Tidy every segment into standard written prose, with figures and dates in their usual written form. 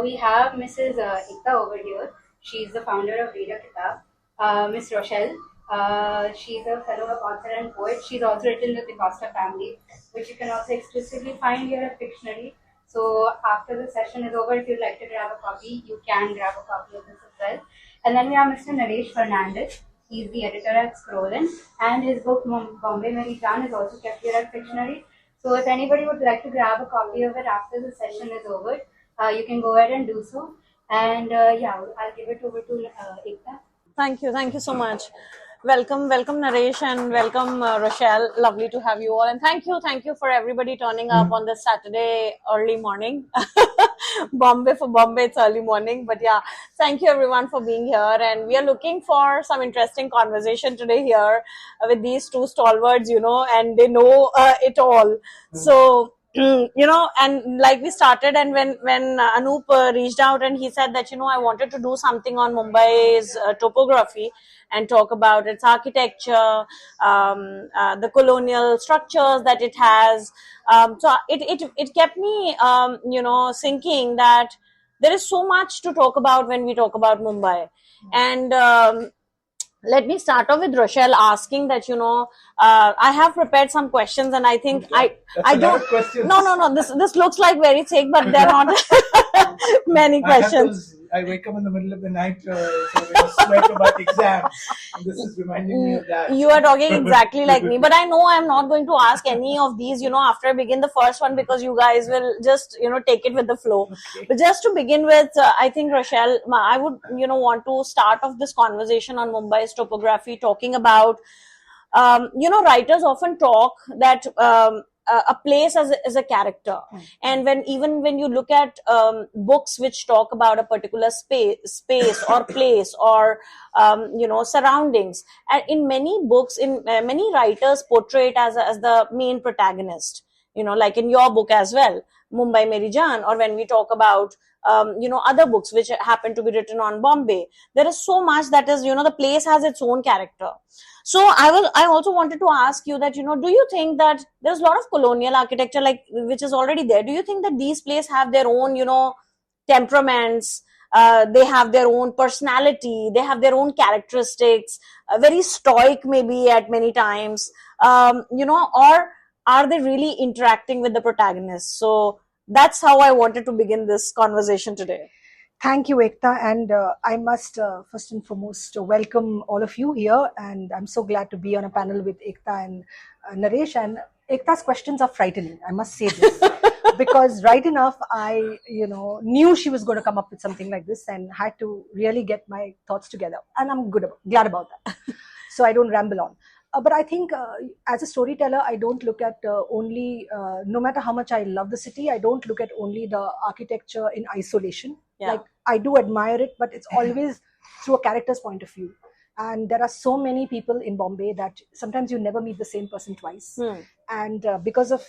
We have Mrs. Ekta over here. She's the founder of Read-a-Kitaab. Miss Rochelle. She's a fellow author and poet. She's also written the Costa family, which you can also exclusively find here at Fictionary. So after the session is over, if you'd like to grab a copy, you can grab a copy of this as well. And then we have Mr. Naresh Fernandes. He's the editor at Scroll-In, and his book Bombay Meri Jaan is also kept here at Fictionary. So if anybody would like to grab a copy of it after the session is over, you can go ahead and do so. And yeah, I'll give it over to Ekta. Thank you so much. Welcome Naresh, and welcome Rochelle. Lovely to have you all, and thank you for everybody turning up on this Saturday early morning. Bombay, it's early morning, but yeah, thank you everyone for being here, and we are looking for some interesting conversation today here with these two stalwarts, and they know it all. So and like we started, and when Anup reached out and he said that I wanted to do something on Mumbai's topography and talk about its architecture, the colonial structures that it has. So it kept me thinking that there is so much to talk about when we talk about Mumbai. And let me start off with Rochelle asking that, I have prepared some questions, and I think I don't. No. This looks like very thick, but they're not many questions. I wake up in the middle of the night, sweat about exams. And this is reminding me of that. You are talking exactly like me, but I know I'm not going to ask any of these, after I begin the first one, because you guys will just, take it with the flow. Okay. But just to begin with, I think, Rochelle, I would, want to start off this conversation on Mumbai's topography, talking about, writers often talk that a place as a character. And when you look at books which talk about a particular space or place or surroundings, and in many books, many writers portray it as the main protagonist, like in your book as well, Mumbai Meri Jaan, or when we talk about other books which happen to be written on Bombay. There is so much that is, the place has its own character. So I also wanted to ask you that, do you think that there's a lot of colonial architecture which is already there? Do you think that these places have their own, temperaments? They have their own personality. They have their own characteristics, very stoic maybe at many times, or are they really interacting with the protagonist? So that's how I wanted to begin this conversation today. Thank you, Ekta. And I must first and foremost welcome all of you here. And I'm so glad to be on a panel with Ekta and Naresh. And Ekta's questions are frightening, I must say this. Because right enough, I knew she was going to come up with something like this and had to really get my thoughts together. And I'm glad about that. So I don't ramble on. But I think as a storyteller, I don't look at only, no matter how much I love the city, I don't look at only the architecture in isolation. Yeah. Like, I do admire it, but it's always through a character's point of view. And there are so many people in Bombay that sometimes you never meet the same person twice. And because of,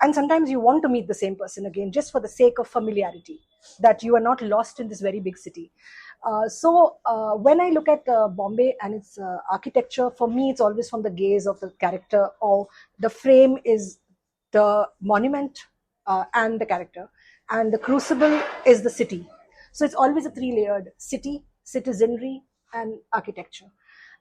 and sometimes you want to meet the same person again, just for the sake of familiarity, that you are not lost in this very big city. So when I look at Bombay and its architecture, for me, it's always from the gaze of the character, or the frame is the monument and the character, and the crucible is the city. So it's always a three-layered city, citizenry, and architecture.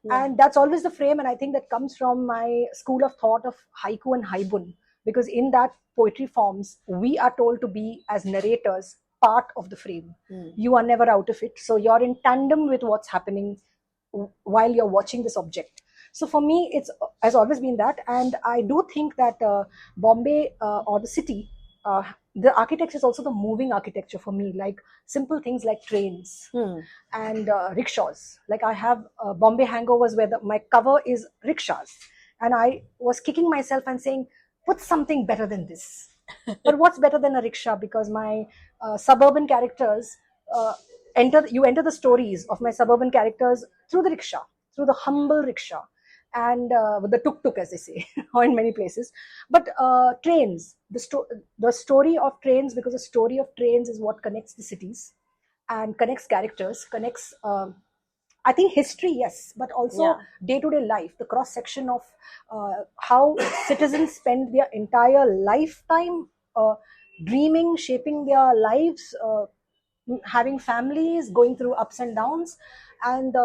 Yeah. And that's always the frame, and I think that comes from my school of thought of haiku and haibun, because in that poetry forms, we are told to be, as narrators, part of the frame. You are never out of it. So you're in tandem with what's happening while you're watching this object. So for me, it has always been that. And I do think that Bombay or the city, the architecture is also the moving architecture for me, like simple things like trains and rickshaws. Like I have Bombay hangovers where my cover is rickshaws. And I was kicking myself and saying, what's something better than this? But what's better than a rickshaw? Because my suburban characters, you enter the stories of my suburban characters through the rickshaw, through the humble rickshaw, and with the tuk-tuk, as they say, or in many places. But trains, the story of trains, because the story of trains is what connects the cities and connects characters, connects, I think, history, yes, but also day-to-day life, the cross-section of how citizens spend their entire lifetime dreaming, shaping their lives, having families, going through ups and downs, and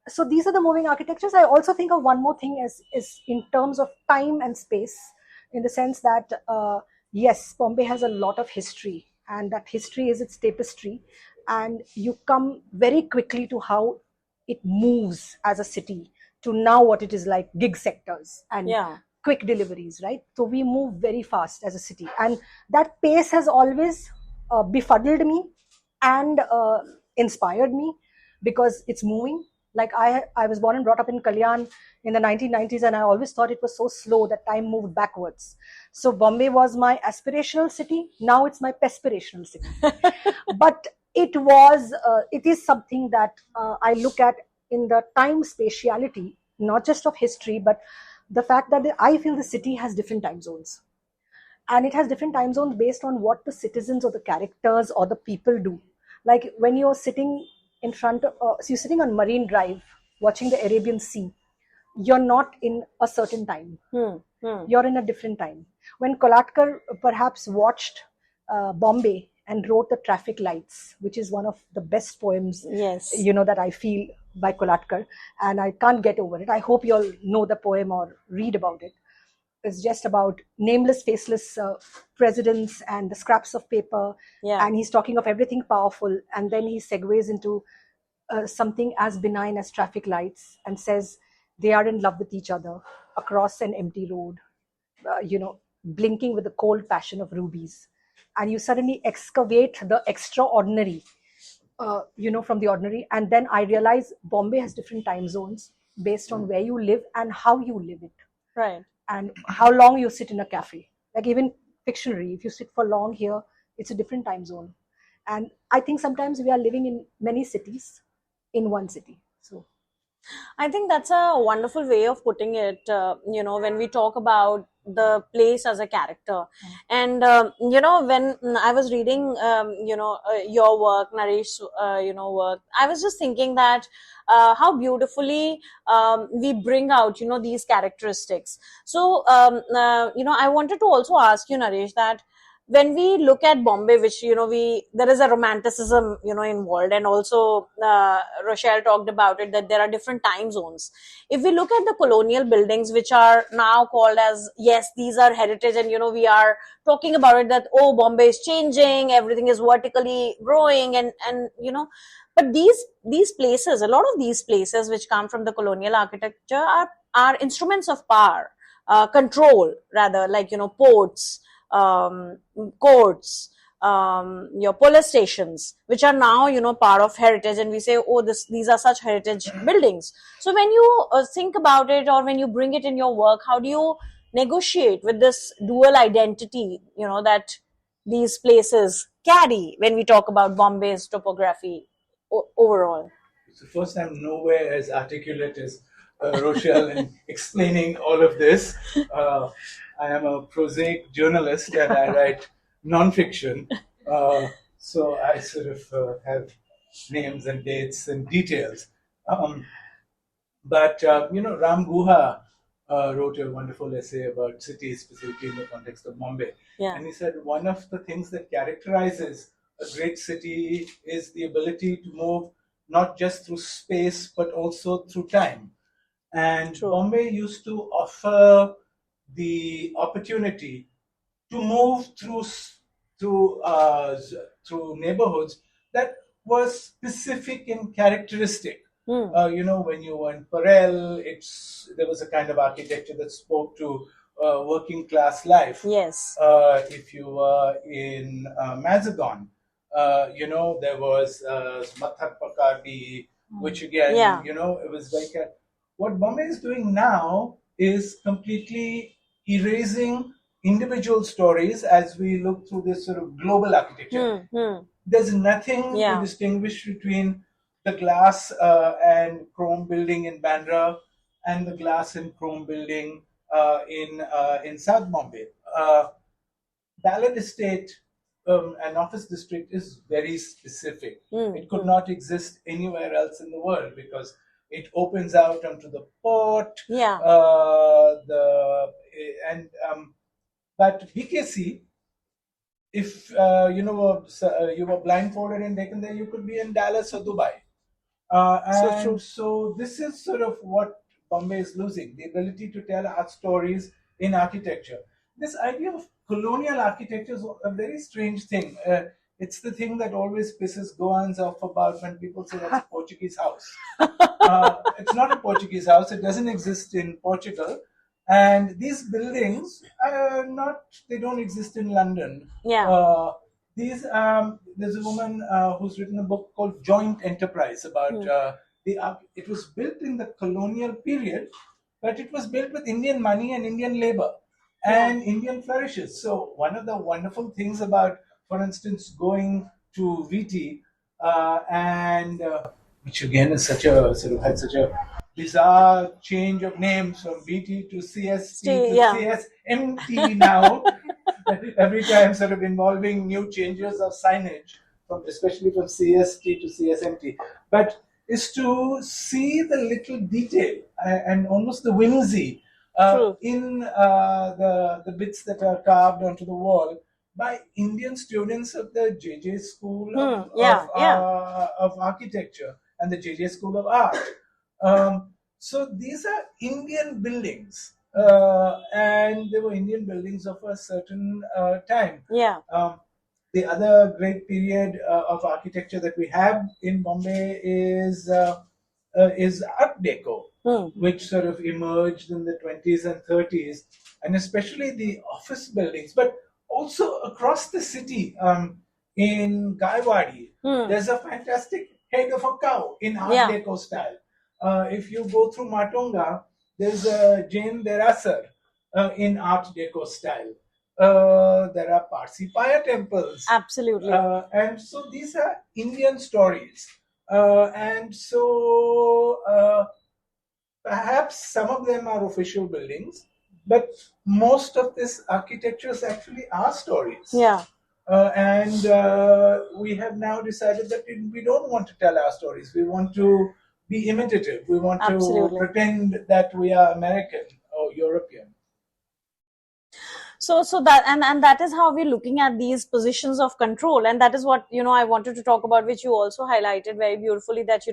so these are the moving architectures. I also think of one more thing is in terms of time and space, in the sense that yes, Bombay has a lot of history, and that history is its tapestry, and you come very quickly to how it moves as a city to now what it is like, gig sectors and Yeah. quick deliveries, right? So we move very fast as a city, and that pace has always befuddled me and inspired me, because it's moving. Like I was born and brought up in Kalyan in the 1990s, and I always thought it was so slow that time moved backwards. So Bombay was my aspirational city. Now it's my pespirational city. But it is something that I look at in the time spatiality, not just of history, but the fact that I feel the city has different time zones, and it has different time zones based on what the citizens or the characters or the people do. Like when you're sitting in front of so you're sitting on Marine Drive watching the Arabian Sea, you're not in a certain time. You're in a different time. When Kolatkar perhaps watched Bombay and wrote the Traffic Lights, which is one of the best poems, Yes. that I feel by Kolatkar, and I can't get over it. I hope you all know the poem or read about it. It's just about nameless, faceless presidents and the scraps of paper. Yeah. And he's talking of everything powerful. And then he segues into something as benign as traffic lights and says they are in love with each other across an empty road, blinking with the cold passion of rubies. And you suddenly excavate the extraordinary, from the ordinary. And then I realize Bombay has different time zones based on where you live and how you live it. Right. And how long you sit in a cafe. Like even Fictionary, if you sit for long here, it's a different time zone. And I think sometimes we are living in many cities in one city. So I think that's a wonderful way of putting it, when we talk about the place as a character. And, when I was reading, your work, Naresh, work, I was just thinking that how beautifully we bring out, these characteristics. So, I wanted to also ask you, Naresh, that when we look at Bombay, which there is a romanticism involved, and also Rochelle talked about it, that there are different time zones. If we look at the colonial buildings, which are now called as, yes, these are heritage, and we are talking about it, that Bombay is changing, everything is vertically growing, and but these places, a lot of these places which come from the colonial architecture are instruments of power, control rather, like ports, courts, your police stations, which are now part of heritage, and we say, these are such heritage buildings. So when you think about it, or when you bring it in your work, how do you negotiate with this dual identity that these places carry when we talk about Bombay's topography overall? It's the first time nowhere as articulate as Rochelle in explaining all of this. I am a prosaic journalist and I write non-fiction. So I sort of have names and dates and details. But Ram Guha wrote a wonderful essay about cities, specifically in the context of Mumbai. Yeah. And he said one of the things that characterizes a great city is the ability to move not just through space, but also through time. And True. Bombay used to offer the opportunity to move through neighborhoods that were specific in characteristic. When you were in Parel, there was a kind of architecture that spoke to working class life. Yes. If you were in Mazagon, there was Mathak Pakardi, which again, it was like what Bombay is doing now is completely erasing individual stories as we look through this sort of global architecture. There's nothing to distinguish between the glass and chrome building in Bandra and the glass and chrome building in South Bombay. Ballad Estate, an office district, is very specific. It could not exist anywhere else in the world because it opens out onto the port. Yeah. But BKC if you were blindfolded and taken there, you could be in Dallas or Dubai. So true. And so this is sort of what Bombay is losing, the ability to tell art stories in architecture. This idea of colonial architecture is a very strange thing. It's the thing that always pisses Goans off about when people say that's a Portuguese house. It's not a Portuguese house. It doesn't exist in Portugal. And these buildings are not, they don't exist in London. Yeah. There's a woman who's written a book called Joint Enterprise about it was built in the colonial period, but it was built with Indian money and Indian labor and Indian flourishes. So one of the wonderful things about, for instance, going to VT which again is such a sort of had such a bizarre change of names from BT to CST to CSMT now. Every time sort of involving new changes of signage, especially from CST to CSMT. But is to see the little detail and almost the whimsy in the bits that are carved onto the wall by Indian students of the JJ School of Architecture and the JJ School of Art. So these are Indian buildings, and they were Indian buildings of a certain time. The other great period of architecture that we have in Bombay is Art Deco, which sort of emerged in the 20s and 30s, and especially the office buildings, but also across the city. In Gaiwadi, there's a fantastic head of a cow in Art Deco style. If you go through Matonga, there's a Jain Derasar in Art Deco style. There are Parsi fire temples. Absolutely. And so these are Indian stories. And so perhaps some of them are official buildings, but most of this architecture is actually our stories. And we have now decided that we don't want to tell our stories. We want to be imitative. We want to pretend that we are American or European. So that and that is how we're looking at these positions of control, and that is what I wanted to talk about, which you also highlighted very beautifully, that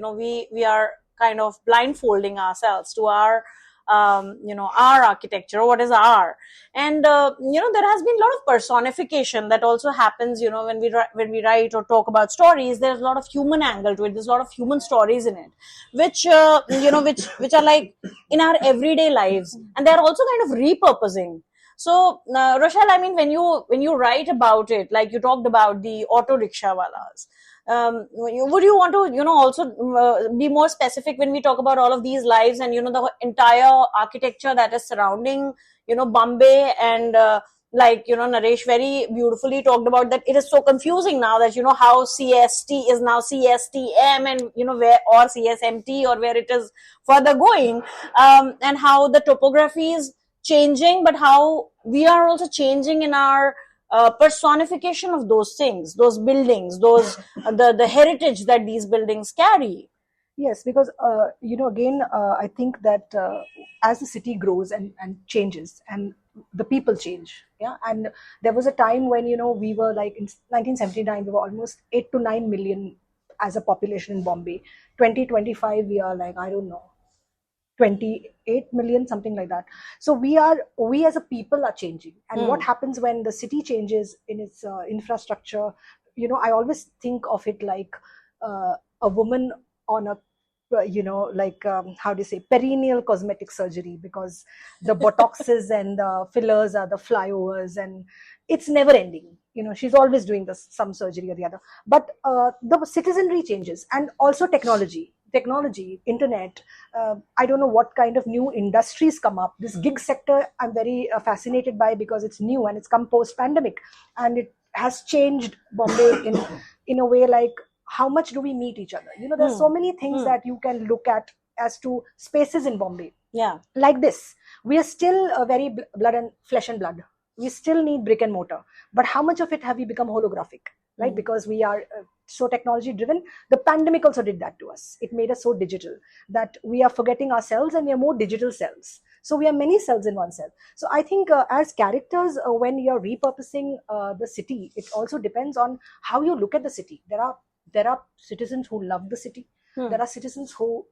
we are kind of blindfolding ourselves to our our architecture, what is our, and there has been a lot of personification that also happens when we write or talk about stories. There's a lot of human angle to it. There's a lot of human stories in it, which which are like in our everyday lives, and they're also kind of repurposing. So Rochelle, I mean, when you write about it, like you talked about the auto rickshaw walas, would you want to also be more specific when we talk about all of these lives and the entire architecture that is surrounding Bombay, and like Naresh very beautifully talked about that it is so confusing now that how CST is now CSTM, and where, or CSMT, or where it is further going, and how the topography is changing, but how we are also changing in our personification of those things, those buildings, those the heritage that these buildings carry. Yes, because again, I think that as the city grows and changes, and the people change, and there was a time when we were like in 1979, we were almost 8 to 9 million as a population in Bombay. 2025, we are like, I don't know, 28 million, something like that. So we as a people are changing, and what happens when the city changes in its infrastructure? I always think of it like a woman on a how do you say, perennial cosmetic surgery, because the botoxes and the fillers are the flyovers, and it's never ending. She's always doing some surgery or the other. But the citizenry changes, and also technology, internet. I don't know what kind of new industries come up. This gig sector I'm very fascinated by, because it's new and it's come post pandemic, and it has changed Bombay in a way, like how much do we meet each other? There's so many things that you can look at as to spaces in Bombay. Like this, we are still very flesh and blood. We still need brick and mortar, but how much of it have we become holographic? Right? Because we are so technology driven. The pandemic also did that to us. It made us so digital that we are forgetting ourselves, and we are more digital selves. So we are many selves in one self. So I think as characters, when you're repurposing the city, it also depends on how you look at the city. There are citizens who love the city. There are citizens who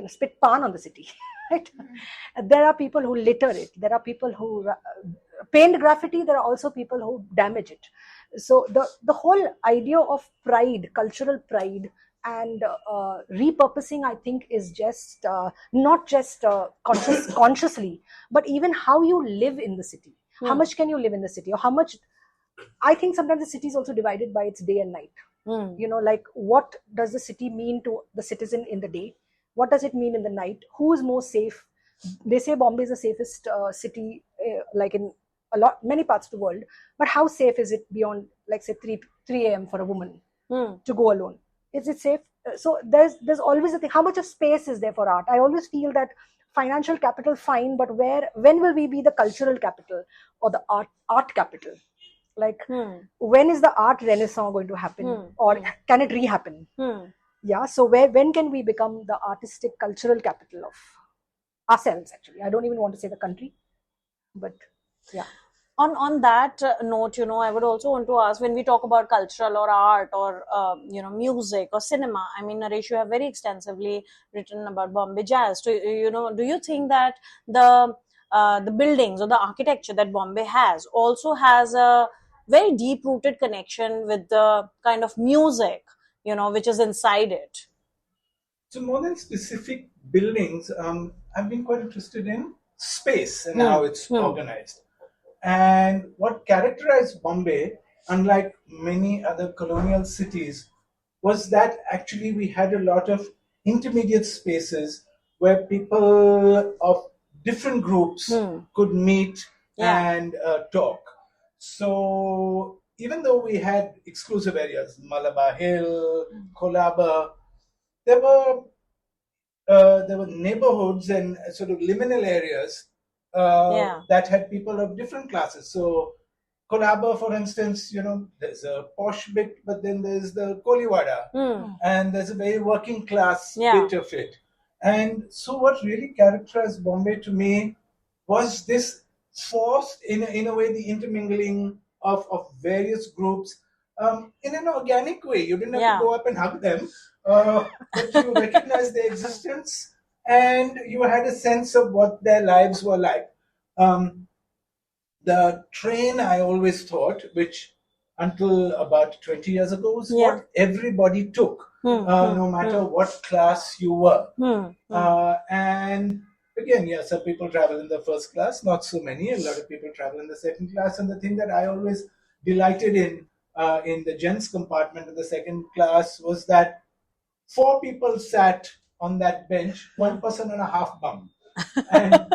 spit pan on the city. Right? There are people who litter it. There are people who paint graffiti. There are also people who damage it. So the whole idea of pride, cultural pride, and repurposing, I think, is just not just consciously, but even how you live in the city. How much can you live in the city, or how much? I think sometimes the city is also divided by its day and night. Like what does the city mean to the citizen in the day? What does it mean in the night? Who is more safe? They say Bombay is the safest city, like in many parts of the world. But how safe is it beyond, like, say, 3 a.m. for a woman to go alone? Is it safe? So there's always a thing. How much of space is there for art? I always feel that financial capital, fine, but when will we be the cultural capital or the art capital? Like, when is the art renaissance going to happen, or can it re-happen? Yeah. So when can we become the artistic cultural capital of ourselves? Actually, I don't even want to say the country, but yeah. On that note, I would also want to ask, when we talk about cultural or art or music or cinema, I mean, Naresh, you have very extensively written about Bombay jazz. So, do you think that the buildings or the architecture that Bombay has also has a very deep-rooted connection with the kind of music, which is inside it? So more than specific buildings, I've been quite interested in space and how it's organized. And what characterized Bombay, unlike many other colonial cities, was that actually we had a lot of intermediate spaces where people of different groups could meet and talk. So even though we had exclusive areas, Malabar Hill, Colaba, there were neighborhoods and sort of liminal areas that had people of different classes. So Colaba, for instance, there's a posh bit, but then there's the Koliwada, and there's a very working class bit of it. And so what really characterized Bombay to me was this forced, in a way, the intermingling of various groups in an organic way. You didn't have to go up and hug them, but you recognized their existence and you had a sense of what their lives were like. The train, I always thought, which until about 20 years ago was what everybody took, no matter what class you were. And again, some people travel in the first class, not so many. A lot of people travel in the second class. And the thing that I always delighted in the gents compartment of the second class was that 4 people sat on that bench, 1 person and a half bum. And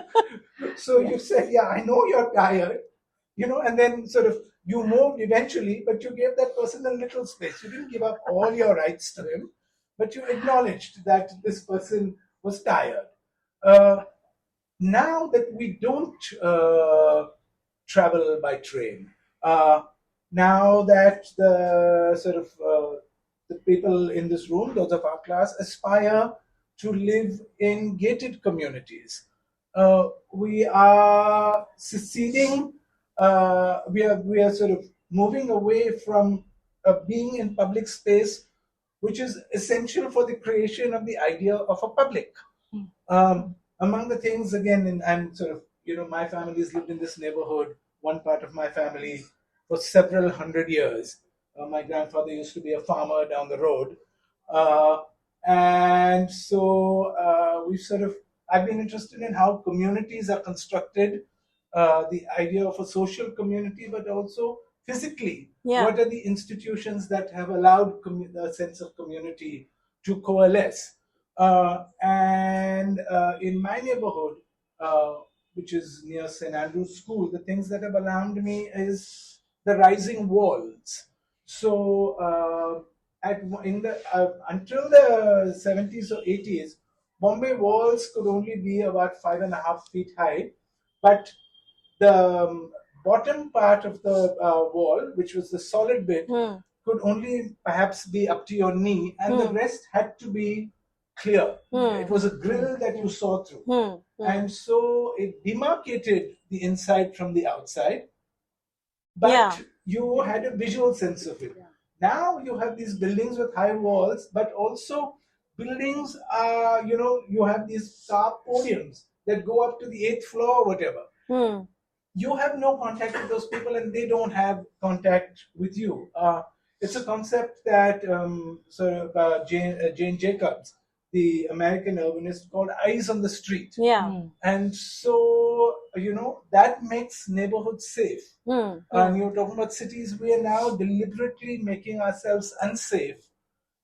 so you said, I know you're tired, and then sort of you moved eventually, but you gave that person a little space. You didn't give up all your rights to him, but you acknowledged that this person was tired. Now that we don't travel by train, now that the sort of the people in this room, those of our class, aspire to live in gated communities. We are seceding. We are sort of moving away from being in public space, which is essential for the creation of the idea of a public. Among the things, again, and sort of, my family has lived in this neighborhood, one part of my family, for several hundred years. My grandfather used to be a farmer down the road. And so I've been interested in how communities are constructed, the idea of a social community, but also physically. What are the institutions that have allowed the sense of community to coalesce? And in my neighborhood, which is near St. Andrew's School, the things that have alarmed me is the rising walls. So until the 70s or 80s, Bombay walls could only be about 5.5 feet high, but the bottom part of the wall, which was the solid bit, could only perhaps be up to your knee, and the rest had to be clear. It was a grill that you saw through. And so it demarcated the inside from the outside, but you had a visual sense of it. Now you have these buildings with high walls, but also buildings are, you have these car podiums that go up to the 8th floor or whatever. You have no contact with those people and they don't have contact with you. It's a concept that Jane Jacobs, the American urbanist, called eyes on the street. And so, that makes neighborhoods safe. And you're talking about cities, we are now deliberately making ourselves unsafe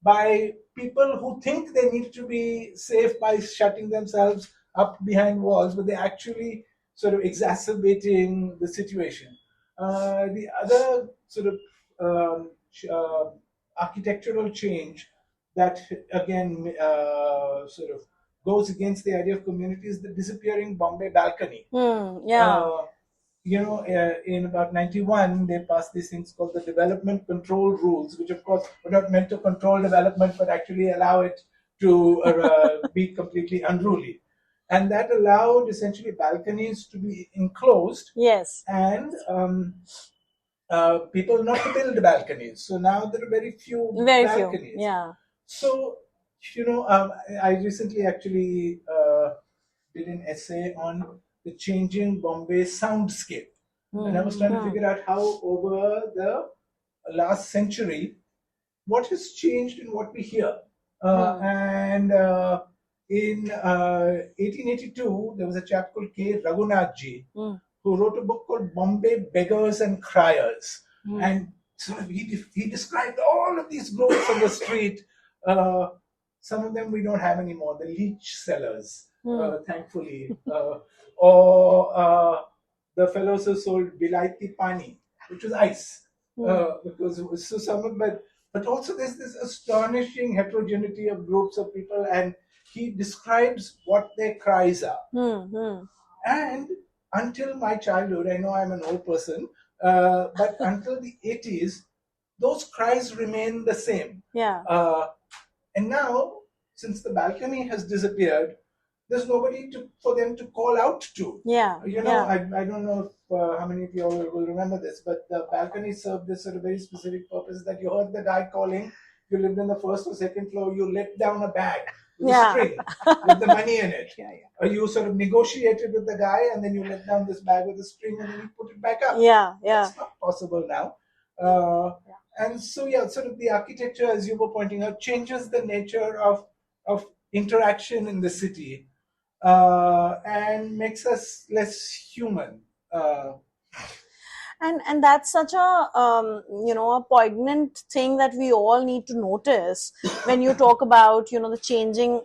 by people who think they need to be safe by shutting themselves up behind walls, but they're actually sort of exacerbating the situation. The other sort of architectural change that again sort of goes against the idea of community is the disappearing Bombay balcony. In about 91, they passed these things called the development control rules, which of course were not meant to control development, but actually allow it to be completely unruly. And that allowed essentially balconies to be enclosed. And people not to build balconies. So now there are very few balconies. So, I recently actually did an essay on the changing Bombay soundscape. And I was trying to figure out how over the last century, what has changed in what we hear. And in 1882, there was a chap called K. Raghunathji who wrote a book called Bombay Beggars and Criers. And so he described all of these groups on the street. Some of them we don't have anymore, the leech sellers, thankfully. Or the fellows who sold Bilaiti Pani, which was ice. Because it was so summer, but also there's this astonishing heterogeneity of groups of people, and he describes what their cries are. And until my childhood, I know I'm an old person, but until the 80s, those cries remain the same. And now, since the balcony has disappeared, there's nobody for them to call out to. I don't know if, how many of you will remember this, but the balcony served this sort of very specific purpose that you heard the guy calling. If you lived in the first or second floor, you let down a bag with a string with the money in it. You sort of negotiated with the guy, and then you let down this bag with a string, and then you put it back up. It's not possible now. And so, sort of the architecture, as you were pointing out, changes the nature of interaction in the city. And makes us less human. And that's such a a poignant thing that we all need to notice when you talk about the changing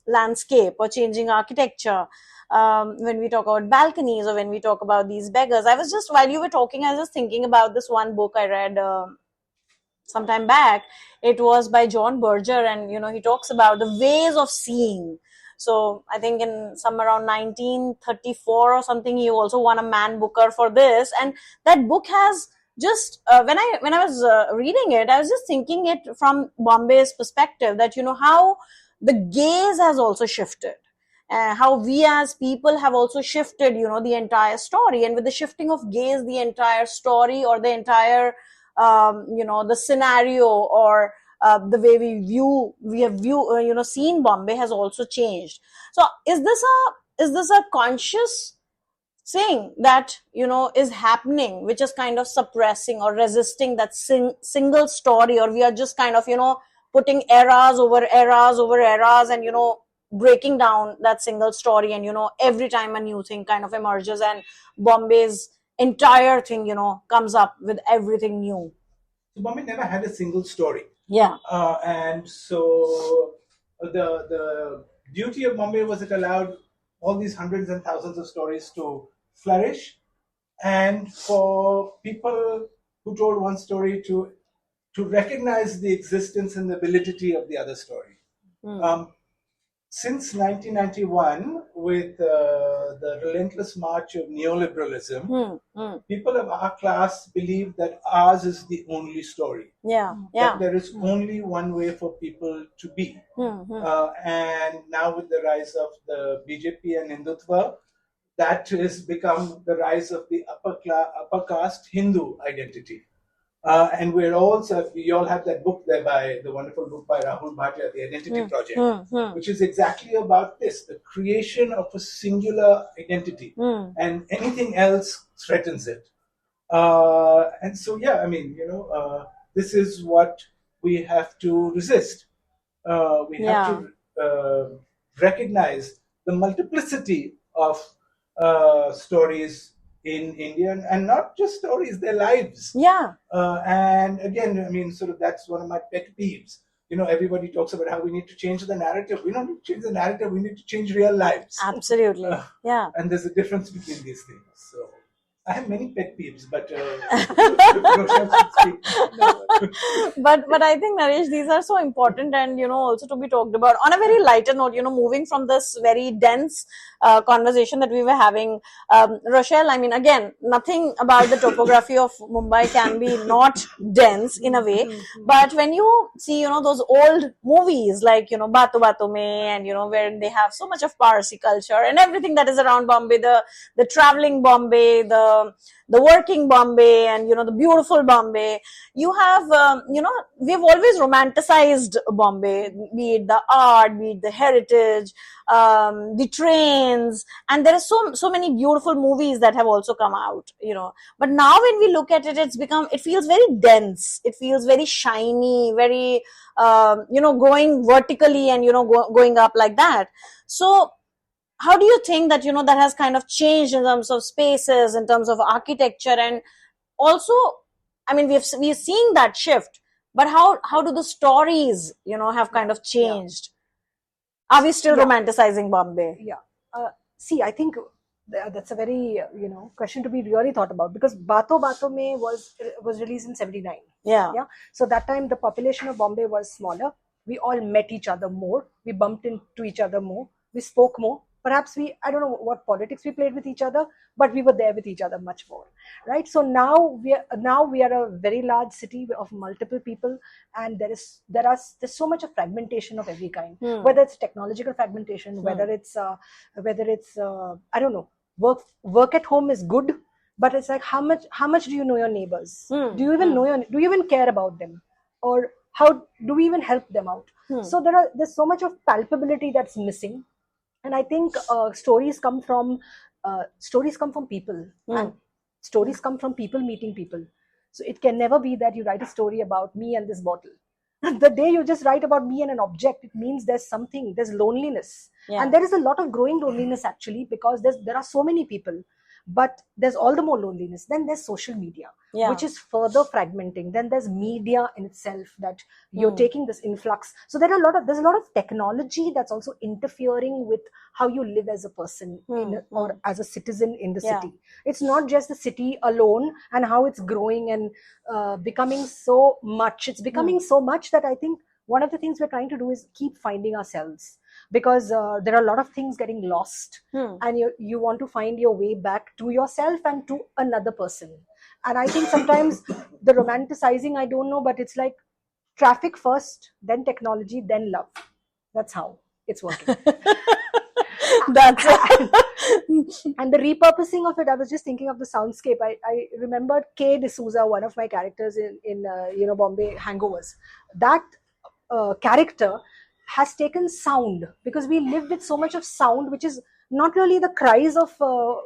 landscape or changing architecture. When we talk about balconies or when we talk about these beggars, I was just, while you were talking, I was just thinking about this one book I read some time back. It was by John Berger, and he talks about the ways of seeing. So I think in somewhere around 1934 or something, he also won a Man Booker for this. And that book has just, when I was reading it, I was just thinking it from Bombay's perspective, that, how the gaze has also shifted. How we as people have also shifted, the entire story. And with the shifting of gaze, the entire story or the entire, the scenario or the way we have seen Bombay has also changed. So is this a conscious thing that is happening, which is kind of suppressing or resisting that single story, or we are just kind of putting eras over eras over eras and breaking down that single story, and every time a new thing kind of emerges and Bombay's entire thing comes up with everything new? So Bombay never had a single story. And so the beauty of Bombay was it allowed all these hundreds and thousands of stories to flourish, and for people who told one story to recognize the existence and the validity of the other story. Since 1991, with the relentless march of neoliberalism, people of our class believe that ours is the only story. That there is only one way for people to be. And now with the rise of the BJP and Hindutva, that has become the rise of the upper caste Hindu identity. And we all have that book there the wonderful book by Rahul Bhatia, The Identity Project, which is exactly about this, the creation of a singular identity, and anything else threatens it. And so, this is what we have to resist. We have to recognize the multiplicity of stories in India, and not just stories, their lives. And again, that's one of my pet peeves. Everybody talks about how we need to change the narrative. We don't need to change the narrative, we need to change real lives. Absolutely. And there's a difference between these things. So I have many pet peeves, but but I think, Naresh, these are so important and, also to be talked about. On a very lighter note, moving from this very dense conversation that we were having, Rochelle, again, nothing about the topography of Mumbai can be not dense in a way. But when you see, those old movies like, Bato Bato Mein, and, where they have so much of Parsi culture and everything that is around Bombay, the traveling Bombay, the working Bombay, and the beautiful Bombay, you have we've always romanticized Bombay, be it the art, be it the heritage, the trains, and there are so many beautiful movies that have also come out, but now when we look at it, it feels very dense, it feels very shiny, very going vertically and going up like that. So how do you think that that has kind of changed in terms of spaces, in terms of architecture, and also, we're seeing that shift, but how do the stories have kind of changed? Are we still romanticizing Bombay? See, I think that's a very question to be really thought about, because Bato Bato Mein was released in 79. So that time the population of Bombay was smaller. We all met each other more. We bumped into each other more. We spoke more. Perhaps I don't know what politics we played with each other, but we were there with each other much more, right? So now we are a very large city of multiple people, and there's so much of fragmentation of every kind, whether it's technological fragmentation, whether it's I don't know, work at home is good, but it's like how much do you know your neighbors? Do you even do you even care about them, or how do we even help them out? So there's so much of palpability that's missing. And I think stories come from people, and stories come from people meeting people. So it can never be that you write a story about me and this bottle. The day you just write about me and an object, it means there's loneliness, and there is a lot of growing loneliness actually, because there are so many people. But there's all the more loneliness. Then there's social media, which is further fragmenting. Then there's media in itself, that you're taking this influx. So there's a lot of technology that's also interfering with how you live as a person or as a citizen in the city. It's not just the city alone and how it's growing and becoming so much. It's becoming so much that I think one of the things we're trying to do is keep finding ourselves, because there are a lot of things getting lost, and you want to find your way back to yourself and to another person. And I think sometimes the romanticizing, I don't know, but it's like traffic first, then technology, then love. That's how it's working. That's and the repurposing of it, I was just thinking of the soundscape. I remembered K. D'Souza, one of my characters in Bombay Hangovers. That character has taken sound, because we live with so much of sound, which is not really the cries of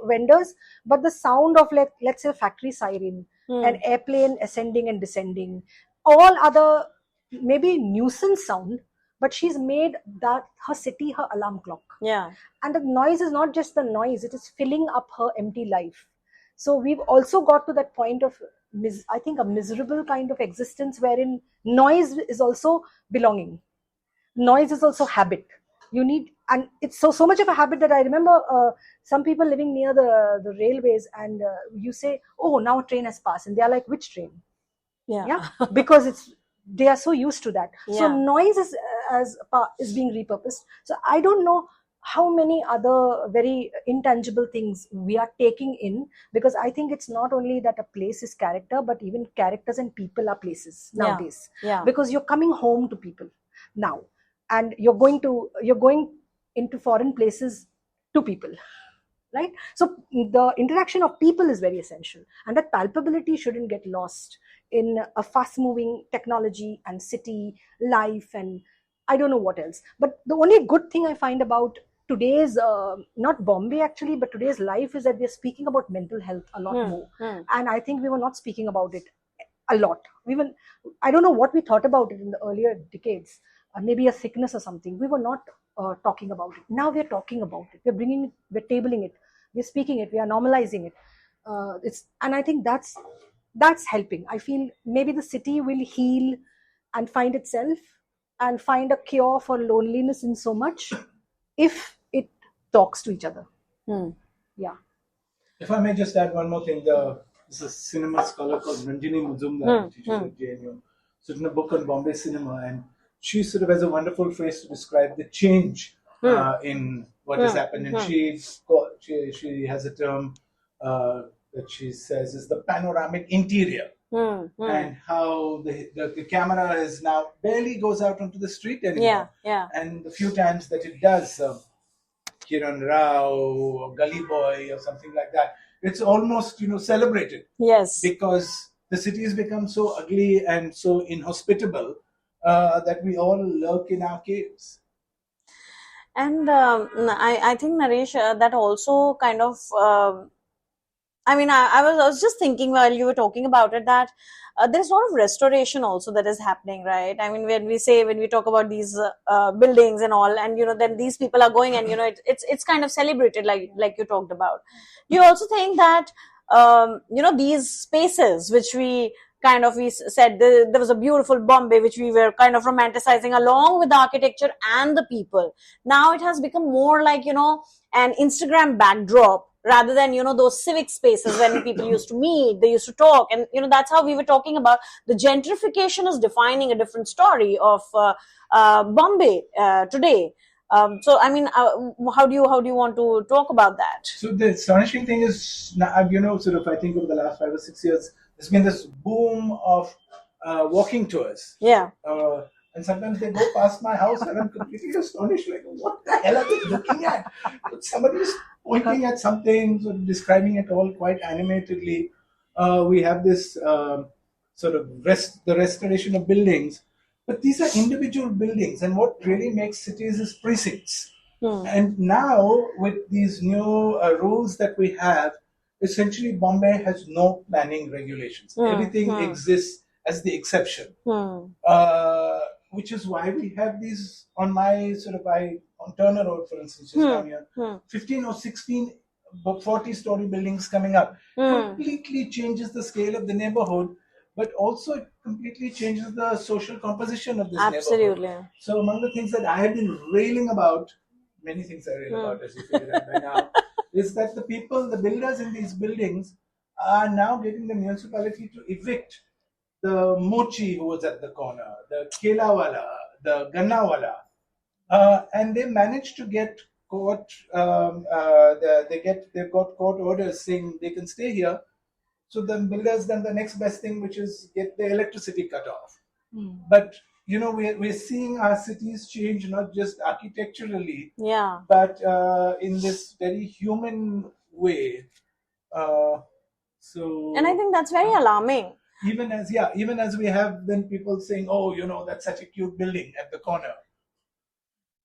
vendors, but the sound of let's say factory siren, an airplane ascending and descending, all other maybe nuisance sound, but she's made that her city her alarm clock. And the noise is not just the noise, it is filling up her empty life. So we've also got to that point of I think a miserable kind of existence, wherein noise is also belonging. Noise is also habit. You need, and it's so much of a habit that I remember some people living near the railways, and you say, oh, now a train has passed, and they're like, which train? Because they are so used to that. So noise is being repurposed. So I don't know how many other very intangible things we are taking in, because I think it's not only that a place is character, but even characters and people are places nowadays. Yeah. Because you're coming home to people now, and you're going into foreign places to people, right? So the interaction of people is very essential, and that palpability shouldn't get lost in a fast moving technology and city life, and I don't know what else. But the only good thing I find about today's not Bombay actually, but today's life, is that we're speaking about mental health a lot more. And I think we were not speaking about it a lot. I don't know what we thought about it in the earlier decades, maybe a sickness or something. We were not talking about it. Now we're talking about it. We're tabling it, we're speaking it, we are normalizing it. And I think that's helping. I feel maybe the city will heal and find itself and find a cure for loneliness in so much if it talks to each other. Yeah. If I may just add one more thing, there's a cinema scholar called Ranjini Muzumdar, teaches at JNU. So written a book on Bombay cinema, and she sort of has a wonderful phrase to describe the change in what has happened. And she has a term that she says is the panoramic interior. And how the camera is now barely goes out onto the street anymore. And the few times that it does, Kiran Rao or Gully Boy or something like that, it's almost celebrated. Yes. Because the city has become so ugly and so inhospitable that we all lurk in our caves. And I think, Naresh, that also kind of I mean, I was just thinking while you were talking about it that there's a lot of restoration also that is happening, right? I mean, when we talk about these buildings and all, and then these people are going, and it's kind of celebrated, like you talked about. Do you also think that these spaces which we said there was a beautiful Bombay which we were kind of romanticizing along with the architecture and the people, now it has become more like an Instagram backdrop rather than those civic spaces when people used to meet, they used to talk, and that's how we were talking about the gentrification is defining a different story of Bombay today. So I mean, how do you want to talk about that? So the astonishing thing is, sort of, I think over the last 5 or 6 years, there's been this boom of walking tours. Yeah. And sometimes they go past my house and I'm completely astonished, like, what the hell are they looking at? Somebody is pointing at something, sort of describing it all quite animatedly. We have this sort of the restoration of buildings, but these are individual buildings, and what really makes cities is precincts. And now with these new rules that we have, essentially Bombay has no planning regulations. Everything exists as the exception. Which is why we have these on Turner Road, for instance, down here, 15 or 16 40-story buildings coming up. Completely changes the scale of the neighborhood, but also it completely changes the social composition of this neighborhood. So among the things that I have been railing about, many things I rail about, as you figured out by now, is that the builders in these buildings are now getting the municipality to evict the mochi who was at the corner, the kelawala, the gannawala, and they managed to get court. They've got court orders saying they can stay here. So the builders done the next best thing, which is get the electricity cut off. But we're seeing our cities change not just architecturally, but in this very human way. And I think that's very alarming. Even as we have then people saying, oh, that's such a cute building at the corner.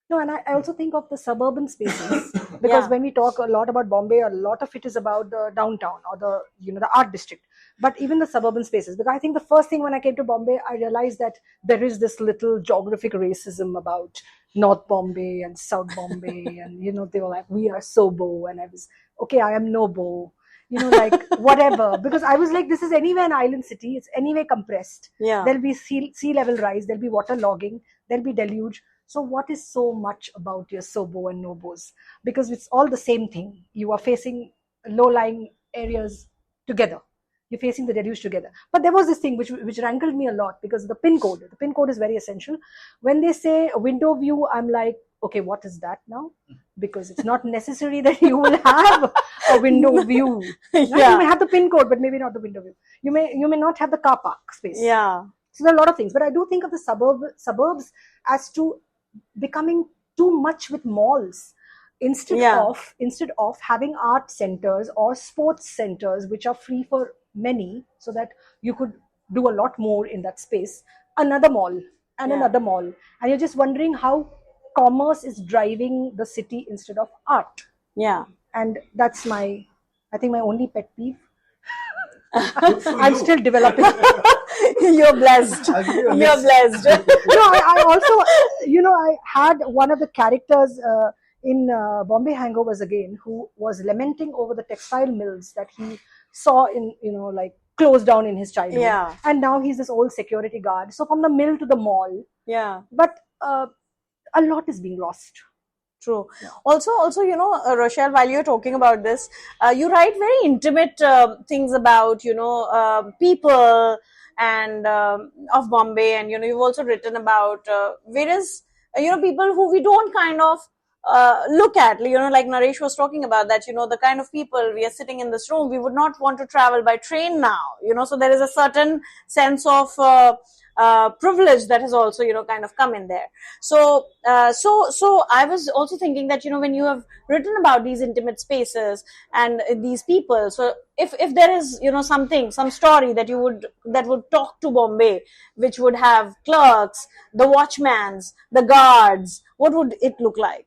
No, and I also think of the suburban spaces because when we talk a lot about Bombay, a lot of it is about the downtown or the art district. But even the suburban spaces, because I think the first thing when I came to Bombay, I realized that there is this little geographic racism about North Bombay and South Bombay, and they were like, we are so Bo, and I was okay, I am no Bo. Like whatever, because I was like, this is anyway an island city. It's anyway compressed. There'll be sea level rise. There'll be water logging. There'll be deluge. So what is so much about your Sobo and Nobos? Because it's all the same thing. You are facing low-lying areas together. you're facing the deluge together. But there was this thing which rankled me a lot, because the pin code is very essential. When they say a window view, I'm like, okay, what is that now? Because it's not necessary that you will have a window view. Right? You may have the pin code, but maybe not the window view. You may not have the car park space. Yeah. So there are a lot of things, but I do think of the suburbs as to becoming too much with malls, instead of having art centers or sports centers which are free for many, so that you could do a lot more in that space. Another mall and another mall, and you're just wondering how commerce is driving the city instead of art. Yeah. And that's I think my only pet peeve. I'm still developing. You're blessed. You're blessed. No, I also, I had one of the characters in Bombay Hangovers again, who was lamenting over the textile mills that he saw in, like closed down in his childhood. Yeah. And now he's this old security guard. So from the mill to the mall. Yeah. But a lot is being lost. True. Yeah. Also, Rochelle, while you're talking about this, you write very intimate things about, people and of Bombay, and you've also written about various people who we don't kind of look at, like Naresh was talking about, that the kind of people we are sitting in this room, we would not want to travel by train now, so there is a certain sense of privilege that has also kind of come in there. So I was also thinking that when you have written about these intimate spaces and these people, so if there is some story that would talk to Bombay, which would have clerks, the watchmans, the guards, what would it look like?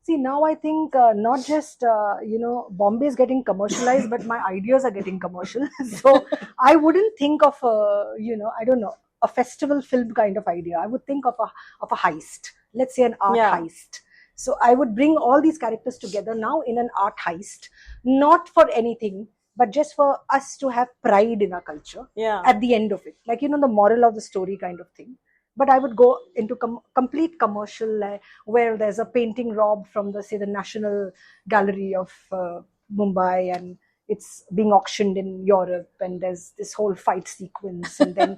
See, now I think not just, Bombay is getting commercialized, but my ideas are getting commercial. So I wouldn't think of, I don't know, a festival film kind of idea. I would think of a heist, let's say an art heist. So I would bring all these characters together now in an art heist, not for anything, but just for us to have pride in our culture at the end of it. Like, the moral of the story kind of thing. But I would go into complete commercial, where there's a painting robbed from the National Gallery of Mumbai, and it's being auctioned in Europe, and there's this whole fight sequence, and then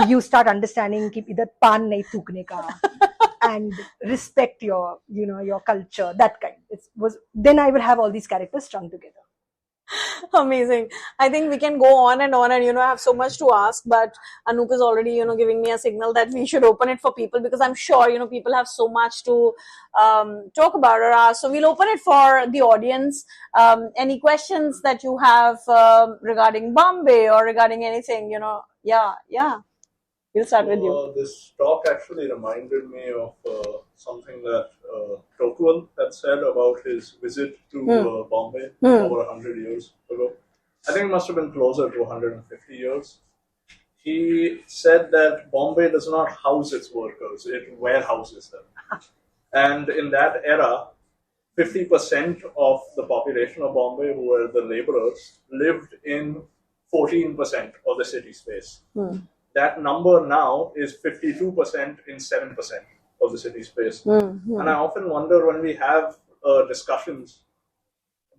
you start understanding ki idhar pan nahi thukne ka, and respect your culture, that kind. Then I will have all these characters strung together. Amazing. I think we can go on and I have so much to ask, but Anup is already giving me a signal that we should open it for people, because I'm sure people have so much to talk about or ask. So we'll open it for the audience. Any questions that you have regarding Bombay or regarding anything, we'll start with you. This talk actually reminded me of something that Tocqueville had said about his visit to Bombay over 100 years ago. I think it must have been closer to 150 years. He said that Bombay does not house its workers, it warehouses them. And in that era, 50% of the population of Bombay, who were the laborers, lived in 14% of the city space. That number now is 52% in 7% of the city space. And I often wonder, when we have discussions,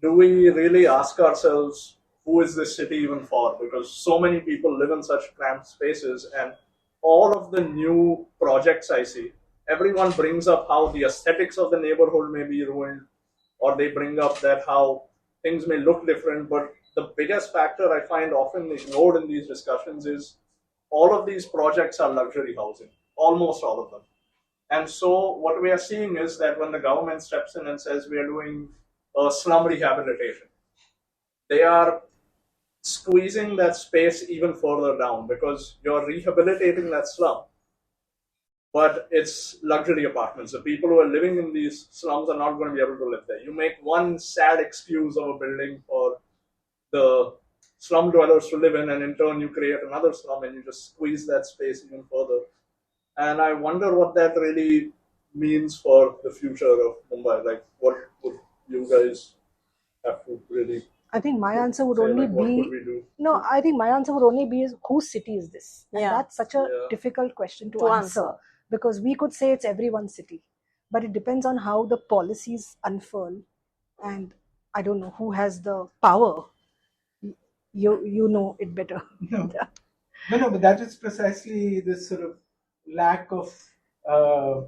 do we really ask ourselves, who is this city even for? Because so many people live in such cramped spaces, and all of the new projects I see, everyone brings up how the aesthetics of the neighborhood may be ruined, or they bring up that how things may look different. But the biggest factor I find often ignored in these discussions is all of these projects are luxury housing, almost all of them. And so what we are seeing is that when the government steps in and says we are doing slum rehabilitation, they are squeezing that space even further down, because you're rehabilitating that slum, but it's luxury apartments. The people who are living in these slums are not going to be able to live there. You make one sad excuse of a building for the slum dwellers to live in, and in turn you create another slum, and you just squeeze that space even further. And I wonder what that really means for the future of Mumbai. Like, what would you guys have to really? I think my answer would only be no. I think my answer would only be is, whose city is this? And that's such a difficult question to answer, because we could say it's everyone's city, but it depends on how the policies unfurl, and I don't know who has the power. you know it better. No. No, but that is precisely this sort of lack uh,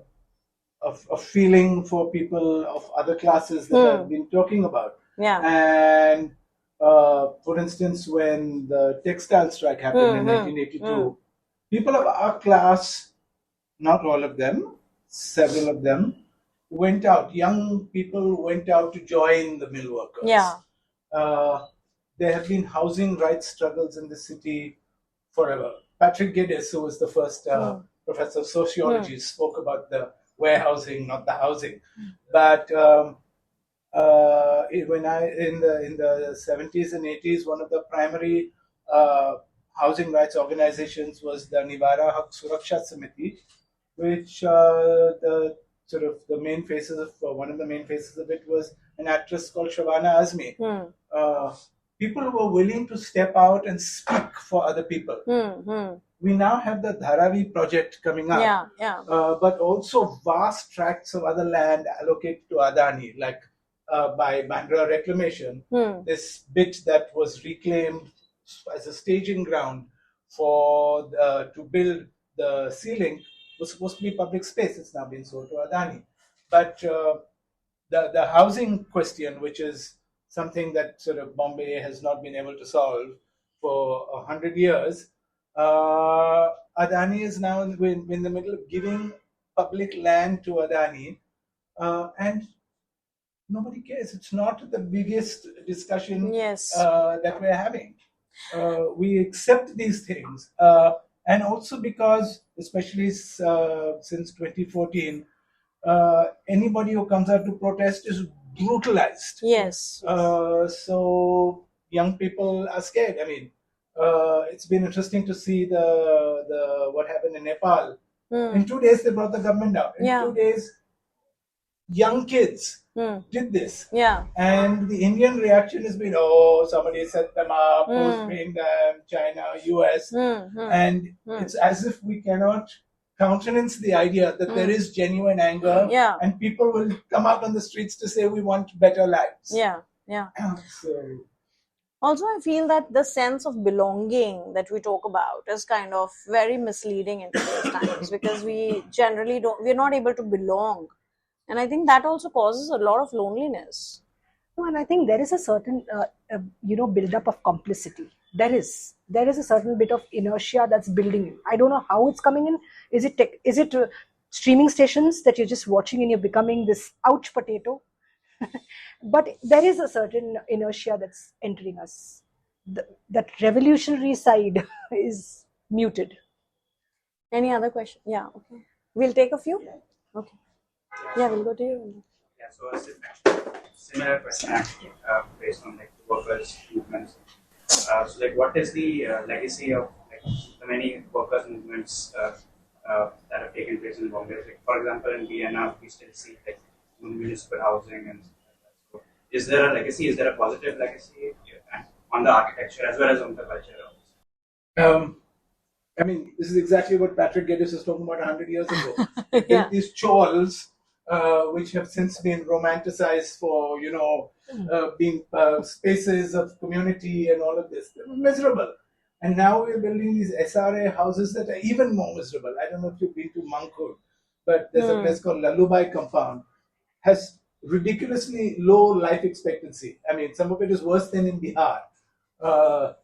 of feeling for people of other classes that I've been talking about. Yeah. And for instance, when the textile strike happened in 1982, people of our class, not all of them, several of them, went out. Young people went out to join the mill workers. Yeah. There have been housing rights struggles in the city forever. Patrick Geddes, who was the first professor of sociology, spoke about the warehousing, not the housing. But when in the 70s and 80s, one of the primary housing rights organizations was the Nivara Hak Suraksha Samiti, which the main faces of one of the main faces of it was an actress called Shabana Azmi. People were willing to step out and speak for other people. We now have the Dharavi project coming up, but also vast tracts of other land allocated to Adani, like by Bandra Reclamation. This bit that was reclaimed as a staging ground for to build the ceiling was supposed to be public space. It's now been sold to Adani. But the housing question, which is something that sort of Bombay has not been able to solve for 100 years, Adani is now in the middle of giving public land to Adani, and nobody cares. It's not the biggest discussion that we're having. We accept these things, and also because, especially since 2014, anybody who comes out to protest is brutalized. Yes. So young people are scared. I mean, it's been interesting to see the what happened in Nepal. In 2 days, they brought the government down. In 2 days, young kids did this. And the Indian reaction has been, oh, somebody set them up, who's paying them, China, US. And it's as if we cannot countenance the idea that there is genuine anger and people will come out on the streets to say we want better lives. So, also, I feel that the sense of belonging that we talk about is kind of very misleading in today's times, because we generally we're not able to belong. And I think that also causes a lot of loneliness. No, and I think there is a certain, build-up of complicity. There is a certain bit of inertia that's building in. I don't know how it's coming in. Is it streaming stations that you're just watching and you're becoming this ouch potato? But there is a certain inertia that's entering us. That revolutionary side is muted. Any other question? Yeah, okay. We'll take a few? Okay. Yeah, we'll go to you. Yeah, so a similar question actually, based on like the workers' movements. So like, what is the legacy of like the many workers' movements that have taken place in Bombay? Like, for example, in Vienna, we still see like municipal housing and stuff like that. So is there a legacy? Is there a positive legacy on the architecture as well as on the culture? I mean, this is exactly what Patrick Geddes was talking about 100 years ago. These chawls, which have since been romanticized for, being spaces of community and all of this. They were miserable. And now we're building these SRA houses that are even more miserable. I don't know if you've been to Monkhood, but there's a place called Lalubai Compound. Has ridiculously low life expectancy. I mean, some of it is worse than in Bihar.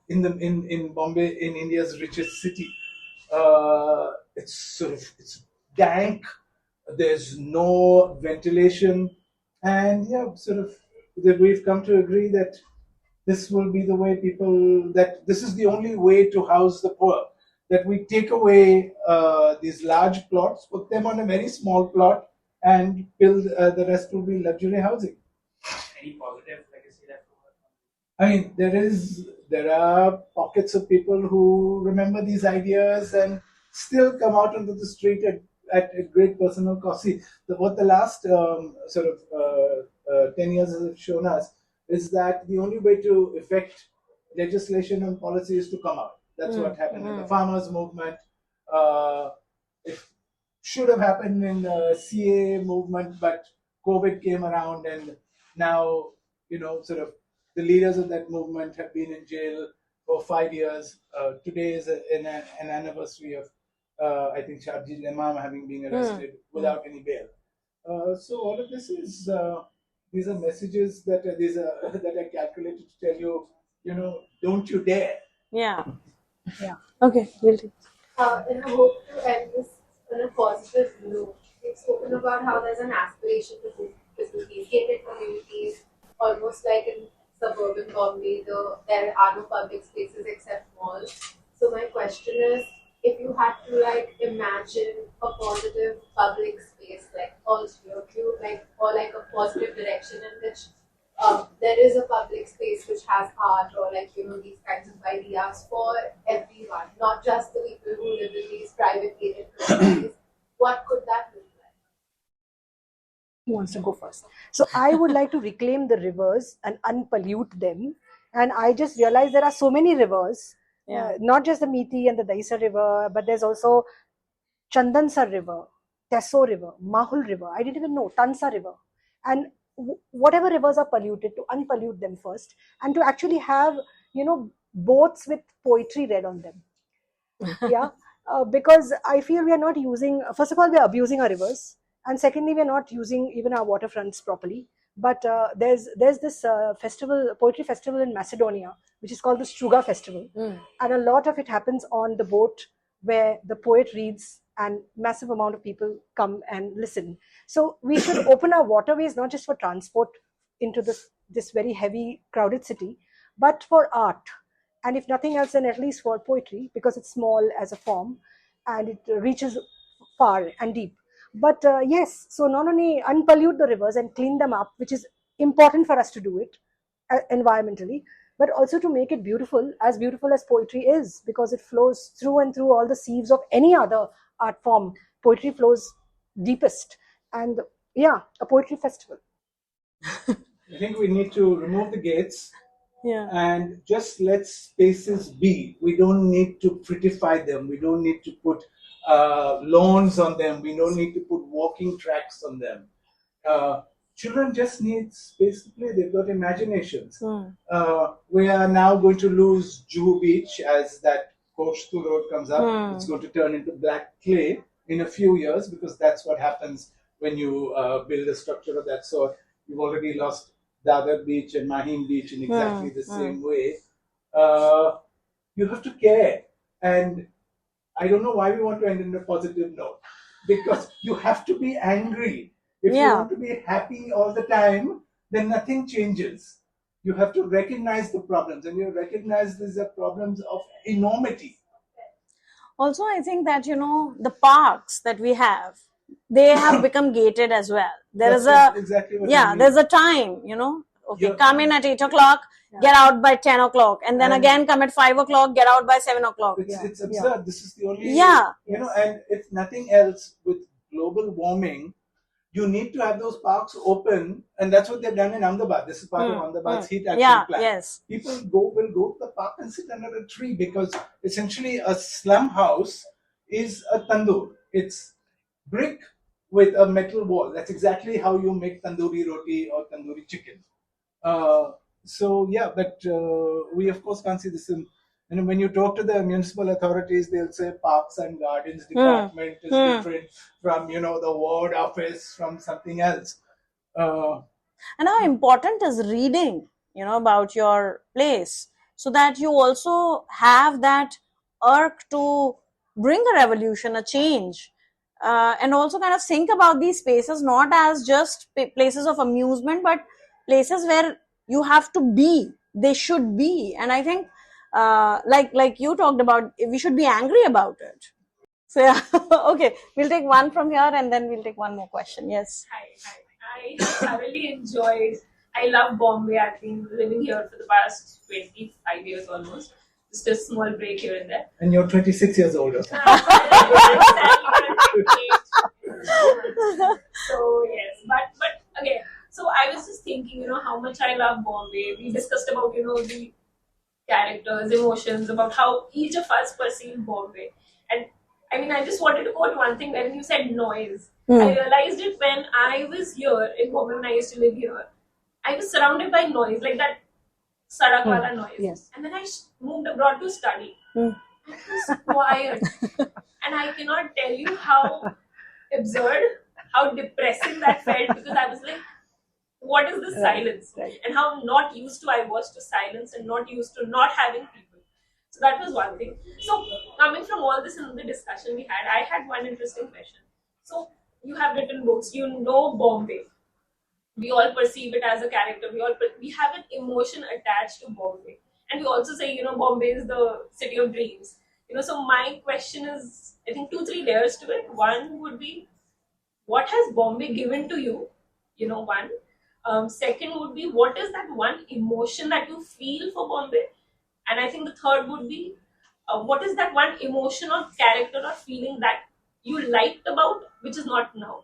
In Bombay, in India's richest city, it's dank. There's no ventilation, and we've come to agree that this will be the way that this is the only way to house the poor. That we take away these large plots, put them on a very small plot, and build the rest will be luxury housing. Any positive legacy left over? I mean, there are pockets of people who remember these ideas and still come out onto the street at great personal cost. See, what the last 10 years have shown us is that the only way to effect legislation and policy is to come out. That's what happened in the farmers' movement. It should have happened in the CAA movement, but COVID came around, and now the leaders of that movement have been in jail. for 5 years. Today is an anniversary of, I think, Shabji Imam having been arrested without any bail. So all of this is, these are messages that that are calculated to tell you, don't you dare. Yeah. Yeah. Okay, we'll take. And I hope to end this on a positive note. We've spoken about how there's an aspiration to these gated communities, almost like in suburban Bombay, there are no public spaces except malls. So my question is, if you had to imagine a positive public space, like all three of you, or a positive direction in which there is a public space which has art or these kinds of ideas for everyone, not just the people who live in these private gated communities. What could that look like? Who wants to go first? So I would like to reclaim the rivers and unpollute them. And I just realized there are so many rivers, not just the Miti and the Daisa river, but there's also Chandansar river, Teso river, Mahul river. I didn't even know, Tansa river. And whatever rivers are polluted, to unpollute them first, and to actually have, boats with poetry read on them. Yeah. Because I feel we are not using, first of all, we are abusing our rivers. And secondly, we are not using even our waterfronts properly. But there's this poetry festival in Macedonia, which is called the Struga Festival. And a lot of it happens on the boat where the poet reads and massive amount of people come and listen. So we should open our waterways, not just for transport into this very heavy, crowded city, but for art. And if nothing else, then at least for poetry, because it's small as a form and it reaches far and deep. But yes, so not only unpollute the rivers and clean them up, which is important for us to do it environmentally, but also to make it beautiful as poetry is, because it flows through and through all the sieves of any other art form. Poetry flows deepest. And yeah, a poetry festival. I think we need to remove the gates. Yeah. And just let spaces be. We don't need to prettify them. We don't need to put lawns on them. We don't need to put walking tracks on them. Children just need space to play. They've got imaginations. We are now going to lose Juhu Beach as that Koshtu Road comes up. It's going to turn into black clay in a few years, because that's what happens when you build a structure of that sort. You've already lost Dadar Beach and Mahim Beach in exactly the same way. You have to care. And I don't know why we want to end on a positive note, because you have to be angry. If you want to be happy all the time, then nothing changes. You have to recognize the problems, and you recognize these are problems of enormity. Also, I think that, the parks that we have, they have become gated as well. There's exactly what I mean. There's a time, okay, come in at 8 o'clock, get out by 10 o'clock, and then again come at 5 o'clock, get out by 7 o'clock. It's absurd. This is the only, and if nothing else, with global warming, you need to have those parks open, and that's what they've done in Ahmedabad. This is part of Ahmedabad's heat action plan. Yes. People will go to the park and sit under a tree, because essentially a slum house is a tandoor. It's brick with a metal wall. That's exactly how you make tandoori roti or tandoori chicken. So yeah, but we of course can't see this in. When you talk to the municipal authorities, they'll say Parks and Gardens Department is different from, the ward office, from something else. And how important is reading, about your place, so that you also have that urge to bring a revolution, a change, and also kind of think about these spaces not as just places of amusement, but places where you have to be, they should be. And I think, like you talked about, we should be angry about it. So yeah, okay, we'll take one from here and then we'll take one more question. Yes. Hi. I thoroughly enjoyed. I love Bombay. I've been living here for the past 25 years almost. Just a small break here and there. And you're 26 years older. So yes, but again, so I was just thinking, how much I love Bombay. We discussed about, the characters, emotions, about how each of us perceive Bombay. And I mean, I just wanted to quote one thing when you said noise. I realized it when I was here in Bombay, when I used to live here. I was surrounded by noise, like that sarak wala noise. Yes. And then I moved abroad to study. And it was quiet. And I cannot tell you how absurd, how depressing that felt, because I was like, what is this silence? Right. And how not used to I was to silence and not used to not having people. So that was one thing. So coming from all this and the discussion we had, I had one interesting question. So you have written books, you know Bombay. We all perceive it as a character. We have an emotion attached to Bombay. And we also say, Bombay is the city of dreams. So my question is, I think 2-3 layers to it. One would be, what has Bombay given to you? One. Second would be, what is that one emotion that you feel for Bombay? And I think the third would be, what is that one emotion or character or feeling that you liked about, which is not now,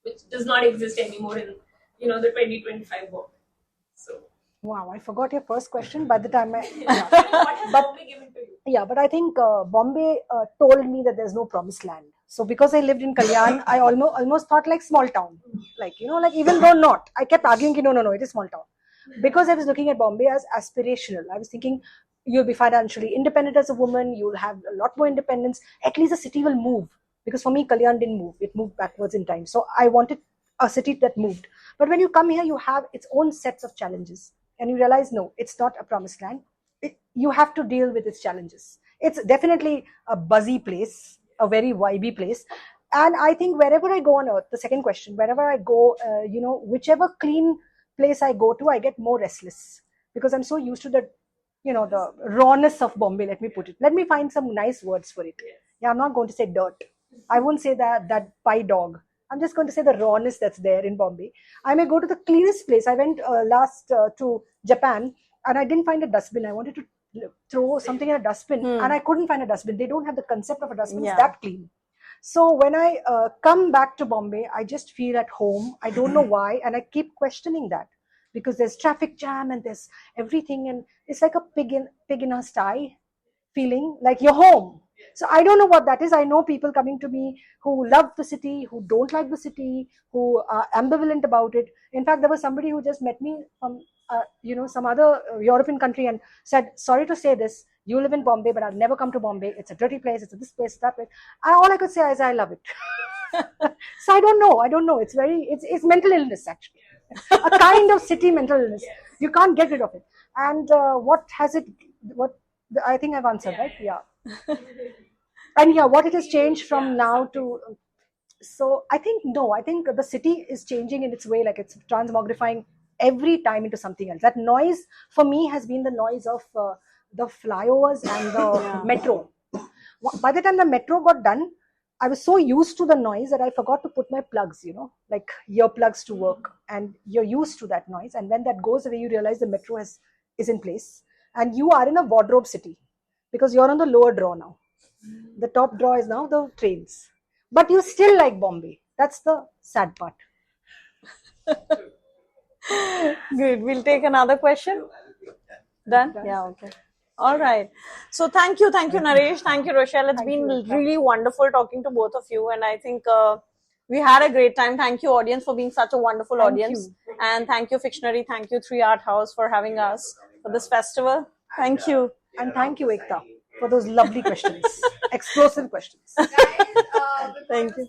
which does not exist anymore in, the 2025 Bombay. So. Wow, I forgot your first question by the time what has Bombay given to you? Yeah, but I think Bombay told me that there's no promised land. So because I lived in Kalyan, I almost thought like small town. Like even though not, I kept arguing, no, it is small town. Because I was looking at Bombay as aspirational. I was thinking, you'll be financially independent as a woman, you'll have a lot more independence, at least the city will move. Because for me, Kalyan didn't move, it moved backwards in time. So I wanted a city that moved. But when you come here, you have its own sets of challenges. And you realize, no, it's not a promised land. You have to deal with its challenges. It's definitely a buzzy place, a very vibey place. And I think wherever I go on earth, the second question, wherever I go, whichever clean place I go to, I get more restless. Because I'm so used to the rawness of Bombay, let me put it. Let me find some nice words for it. Yeah, I'm not going to say dirt. I won't say that pie dog. I'm just going to say the rawness that's there in Bombay. I may go to the cleanest place. I went last to Japan and I didn't find a dustbin. I wanted to throw something in a dustbin and I couldn't find a dustbin. They don't have the concept of a dustbin. It's that clean. So when I come back to Bombay, I just feel at home. I don't know why. And I keep questioning that because there's traffic jam and there's everything. And it's like a pig in a sty feeling like you're home. So I don't know what that is. I know people coming to me who love the city, who don't like the city, who are ambivalent about it. In fact, there was somebody who just met me from, some other European country and said, sorry to say this, you live in Bombay, but I'll never come to Bombay. It's a dirty place. It's this place, that place. All I could say is I love it. So I don't know. It's mental illness, actually. A kind of city mental illness. You can't get rid of it. And I think I've answered, right? Yeah. And what it has changed from now to, so I think the city is changing in its way, like it's transmogrifying every time into something else. That noise for me has been the noise of the flyovers and the metro. By the time the metro got done, I was so used to the noise that I forgot to put my plugs, like earplugs to work, and you're used to that noise. And when that goes away, you realize the metro is in place and you are in a wardrobe city because you're on the lower draw now. The top draw is now the trains, but you still like Bombay. That's the sad part. Good. We'll take another question. Done? Yeah, okay. All right. So thank you, Naresh. Thank you, Rochelle. It's been really wonderful talking to both of you. And I think we had a great time. Thank you, audience, for being such a wonderful audience. And thank you, Fictionary. Thank you, 3 Art House, for having us for this festival. Thank you. And thank you, Ekta, for those lovely questions. Explosive questions. Guys, thank you.